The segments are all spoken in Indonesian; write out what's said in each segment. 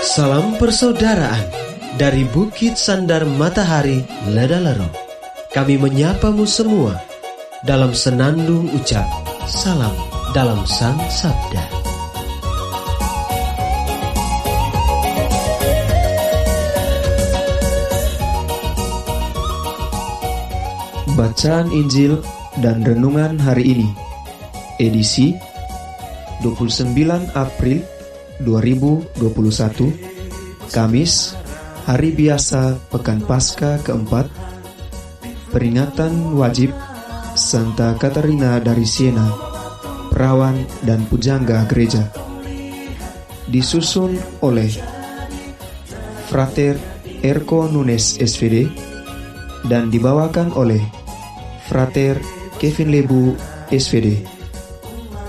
Salam persaudaraan dari Bukit Sandar Matahari Ledalero. Kami menyapamu semua dalam senandung ucap salam dalam Sang Sabda. Bacaan Injil dan Renungan hari ini, edisi 29 April 2021, Kamis, hari biasa Pekan Paskah keempat, peringatan wajib Santa Katarina dari Siena, perawan dan pujangga gereja. Disusun oleh Frater Erko Nunes SVD dan dibawakan oleh Frater Kevin Lebu SVD.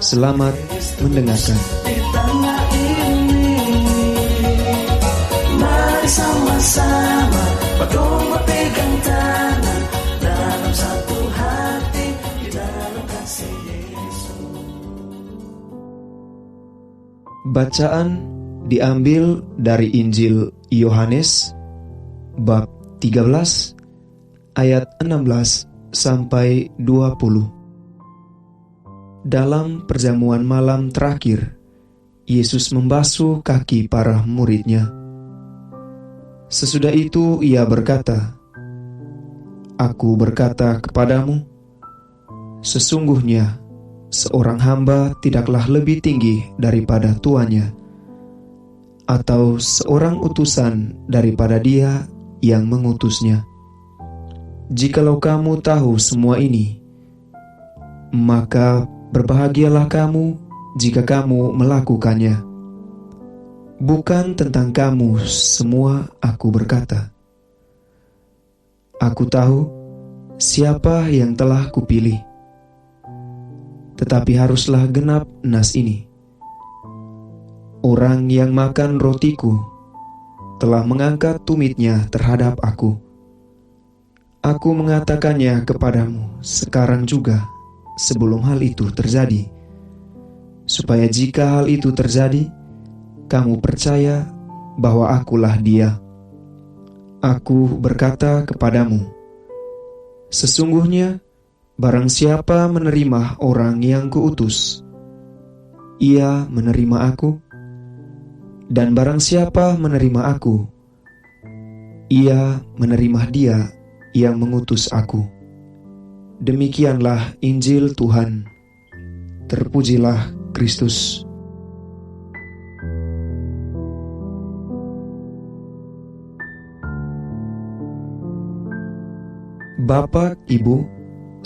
Selamat mendengarkan. Sama-sama berpegang tangan dalam satu hati di dalam kasih Yesus. Bacaan diambil dari Injil Yohanes bab 13 ayat 16 sampai 20. Dalam perjamuan malam terakhir, Yesus membasuh kaki para murid-Nya. Sesudah itu ia berkata, "Aku berkata kepadamu, sesungguhnya seorang hamba tidaklah lebih tinggi daripada tuannya, atau seorang utusan daripada dia yang mengutusnya. Jikalau kamu tahu semua ini, maka berbahagialah kamu jika kamu melakukannya. Bukan tentang kamu semua aku berkata. Aku tahu siapa yang telah kupilih, tetapi haruslah genap nas ini. Orang yang makan rotiku telah mengangkat tumitnya terhadap aku. Aku mengatakannya kepadamu sekarang juga, sebelum hal itu terjadi, supaya jika hal itu terjadi, kamu percaya bahwa akulah Dia. Aku berkata kepadamu, sesungguhnya barang siapa menerima orang yang kuutus, ia menerima aku, dan barang siapa menerima aku, ia menerima Dia yang mengutus aku." Demikianlah Injil Tuhan. Terpujilah Kristus. Bapak, Ibu,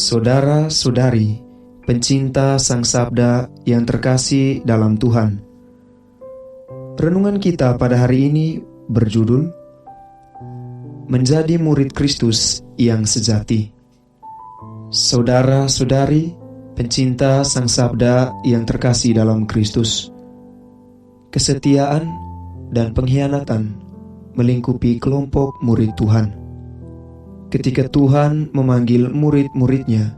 saudara-saudari, pencinta Sang Sabda yang terkasih dalam Tuhan. Renungan kita pada hari ini berjudul Menjadi Murid Kristus yang Sejati. Saudara-saudari, pencinta Sang Sabda yang terkasih dalam Kristus, kesetiaan dan pengkhianatan melingkupi kelompok murid Tuhan. Ketika Tuhan memanggil murid-muridnya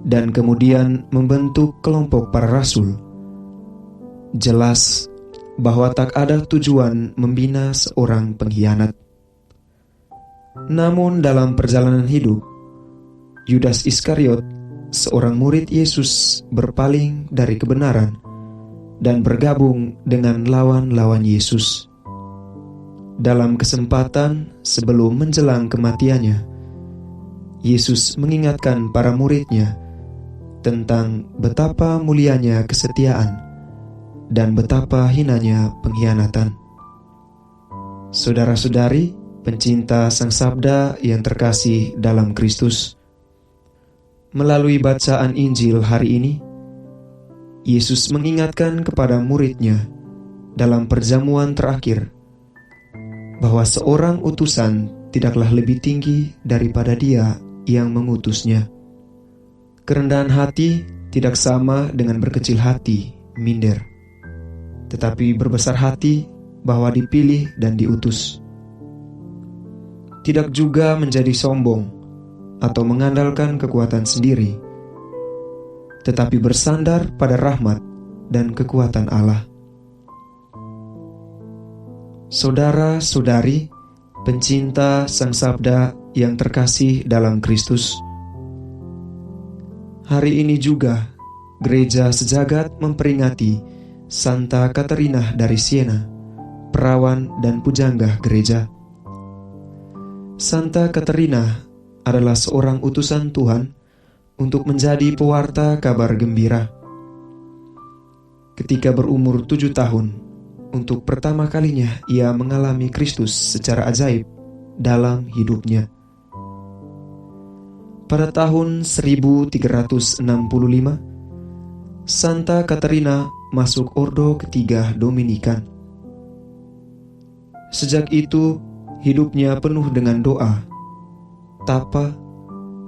dan kemudian membentuk kelompok para rasul, jelas bahwa tak ada tujuan membina seorang pengkhianat. Namun dalam perjalanan hidup, Yudas Iskariot, seorang murid Yesus, berpaling dari kebenaran dan bergabung dengan lawan-lawan Yesus. Dalam kesempatan sebelum menjelang kematiannya, Yesus mengingatkan para murid-Nya tentang betapa mulianya kesetiaan dan betapa hinanya pengkhianatan. Saudara-saudari, pencinta Sang Sabda yang terkasih dalam Kristus, melalui bacaan Injil hari ini, Yesus mengingatkan kepada murid-Nya dalam perjamuan terakhir bahwa seorang utusan tidaklah lebih tinggi daripada Dia yang mengutusnya. Kerendahan hati tidak sama dengan berkecil hati, minder, tetapi berbesar hati bahwa dipilih dan diutus. Tidak juga menjadi sombong atau mengandalkan kekuatan sendiri, tetapi bersandar pada rahmat dan kekuatan Allah. Saudara-saudari, pencinta Sang Sabda yang terkasih dalam Kristus, hari ini juga gereja sejagat memperingati Santa Katerina dari Siena, perawan dan pujangga gereja. Santa Katerina adalah seorang utusan Tuhan untuk menjadi pewarta kabar gembira. Ketika berumur 7 tahun, untuk pertama kalinya ia mengalami Kristus secara ajaib dalam hidupnya. Pada tahun 1365, Santa Katerina masuk ordo ketiga Dominikan. Sejak itu, hidupnya penuh dengan doa, tapa,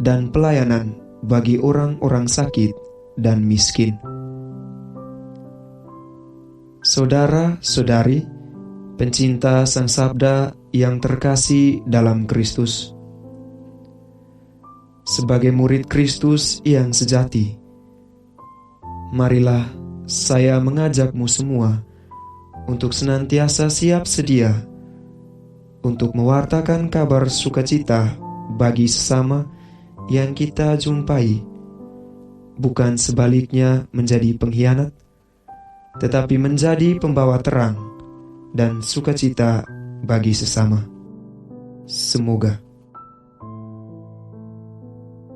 dan pelayanan bagi orang-orang sakit dan miskin. Saudara-saudari, pencinta Sang Sabda yang terkasih dalam Kristus, sebagai murid Kristus yang sejati, marilah saya mengajakmu semua untuk senantiasa siap sedia untuk mewartakan kabar sukacita bagi sesama yang kita jumpai, bukan sebaliknya menjadi pengkhianat, tetapi menjadi pembawa terang dan sukacita bagi sesama. Semoga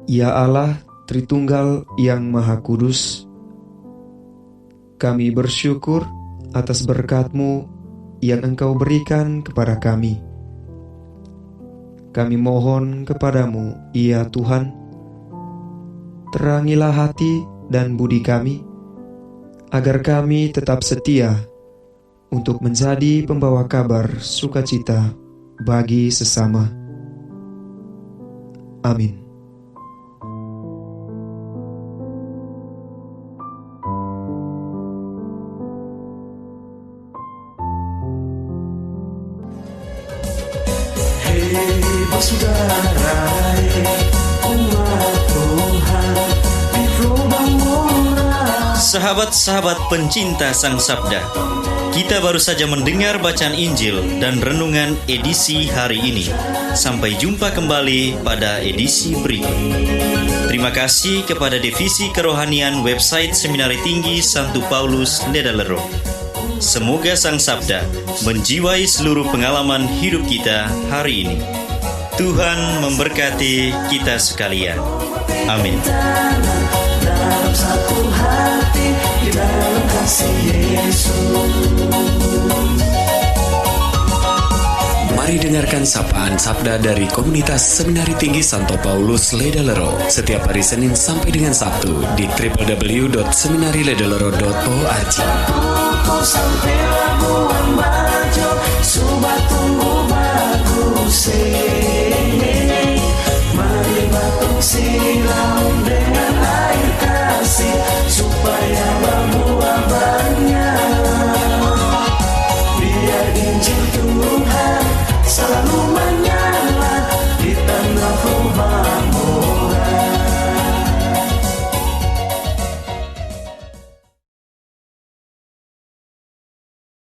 Ya Allah Tritunggal yang Maha Kudus, kami bersyukur atas berkat-Mu yang Engkau berikan kepada kami. Kami mohon kepadamu, ya Tuhan, terangilah hati dan budi kami, agar kami tetap setia untuk menjadi pembawa kabar sukacita bagi sesama. Amin. Saudara, umat Tuhan, di lubang murah. Sahabat-sahabat pencinta Sang Sabda, kita baru saja mendengar bacaan Injil dan renungan edisi hari ini. Sampai jumpa kembali pada edisi berikut. Terima kasih kepada Divisi Kerohanian website Seminari Tinggi Santo Paulus Ledalero. Semoga Sang Sabda menjiwai seluruh pengalaman hidup kita hari ini. Tuhan memberkati kita sekalian. Amin. Dalam satu hati, di dalam kasih Yesus. Mari dengarkan sapaan sabda dari komunitas Seminari Tinggi Santo Paulus Ledalero setiap hari Senin sampai dengan Sabtu di www.seminariledalero.org. Kau sampai Labuan Bajo, Subah tunggu bagus.